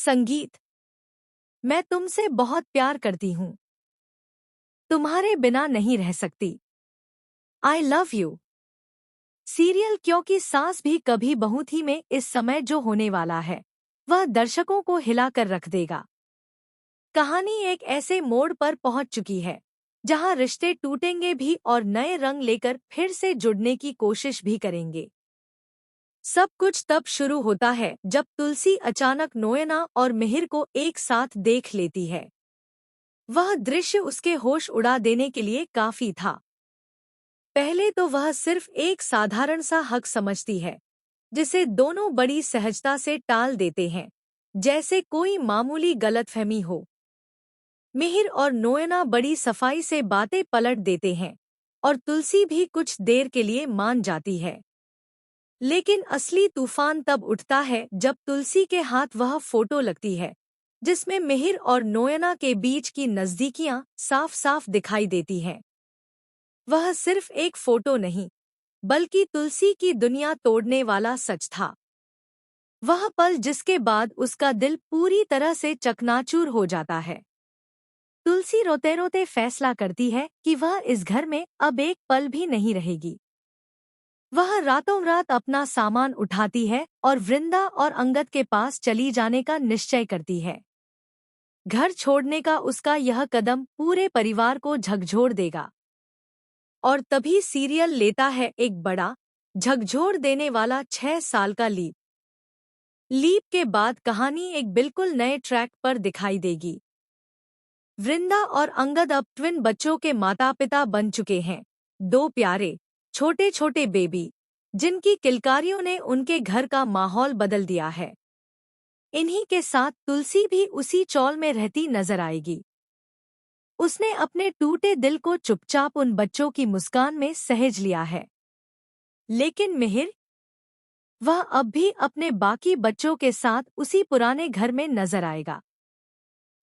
संगीत। मैं तुमसे बहुत प्यार करती हूँ। तुम्हारे बिना नहीं रह सकती। I love you. सीरियल क्योंकि सास भी कभी बहू थी में इस समय जो होने वाला है वह दर्शकों को हिलाकर रख देगा। कहानी एक ऐसे मोड़ पर पहुंच चुकी है जहां रिश्ते टूटेंगे भी और नए रंग लेकर फिर से जुड़ने की कोशिश भी करेंगे। सब कुछ तब शुरू होता है जब तुलसी अचानक नोएना और मिहिर को एक साथ देख लेती है। वह दृश्य उसके होश उड़ा देने के लिए काफी था। पहले तो वह सिर्फ एक साधारण सा हक समझती है जिसे दोनों बड़ी सहजता से टाल देते हैं, जैसे कोई मामूली गलतफहमी हो। मिहिर और नोएना बड़ी सफाई से बातें पलट देते हैं और तुलसी भी कुछ देर के लिए मान जाती है। लेकिन असली तूफान तब उठता है जब तुलसी के हाथ वह फोटो लगती है जिसमें मिहिर और नोएना के बीच की नज़दीकियां साफ साफ दिखाई देती हैं। वह सिर्फ एक फोटो नहीं बल्कि तुलसी की दुनिया तोड़ने वाला सच था। वह पल जिसके बाद उसका दिल पूरी तरह से चकनाचूर हो जाता है। तुलसी रोते रोते फैसला करती है कि वह इस घर में अब एक पल भी नहीं रहेगी। वह रातों रात अपना सामान उठाती है और वृंदा और अंगद के पास चली जाने का निश्चय करती है। घर छोड़ने का उसका यह कदम पूरे परिवार को झकझोर देगा। और तभी सीरियल लेता है एक बड़ा झकझोर देने वाला 6 साल का लीप। लीप के बाद कहानी एक बिल्कुल नए ट्रैक पर दिखाई देगी। वृंदा और अंगद अब ट्विन बच्चों के माता पिता बन चुके हैं। 2 प्यारे छोटे छोटे बेबी जिनकी किलकारियों ने उनके घर का माहौल बदल दिया है। इन्हीं के साथ तुलसी भी उसी चौल में रहती नजर आएगी। उसने अपने टूटे दिल को चुपचाप उन बच्चों की मुस्कान में सहेज लिया है। लेकिन मिहिर, वह अब भी अपने बाकी बच्चों के साथ उसी पुराने घर में नजर आएगा।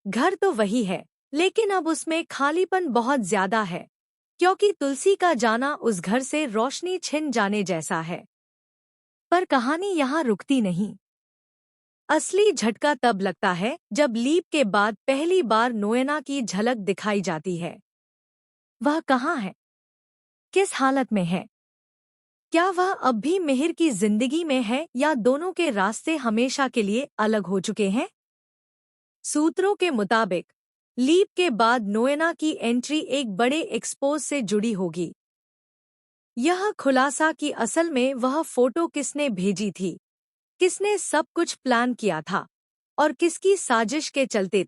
घर तो वही है लेकिन अब उसमें खालीपन बहुत ज्यादा है क्योंकि तुलसी का जाना उस घर से रोशनी छिन जाने जैसा है। पर कहानी यहाँ रुकती नहीं। असली झटका तब लगता है जब लीप के बाद पहली बार नोएना की झलक दिखाई जाती है। वह कहाँ है? किस हालत में है? क्या वह अब भी मिहिर की जिंदगी में है या दोनों के रास्ते हमेशा के लिए अलग हो चुके हैं? सूत्रों के मुताबिक लीप के बाद नोएना की एंट्री एक बड़े एक्सपोज से जुड़ी होगी। यह खुलासा कि असल में वह फोटो किसने भेजी थी, किसने सब कुछ प्लान किया था और किसकी साजिश के चलते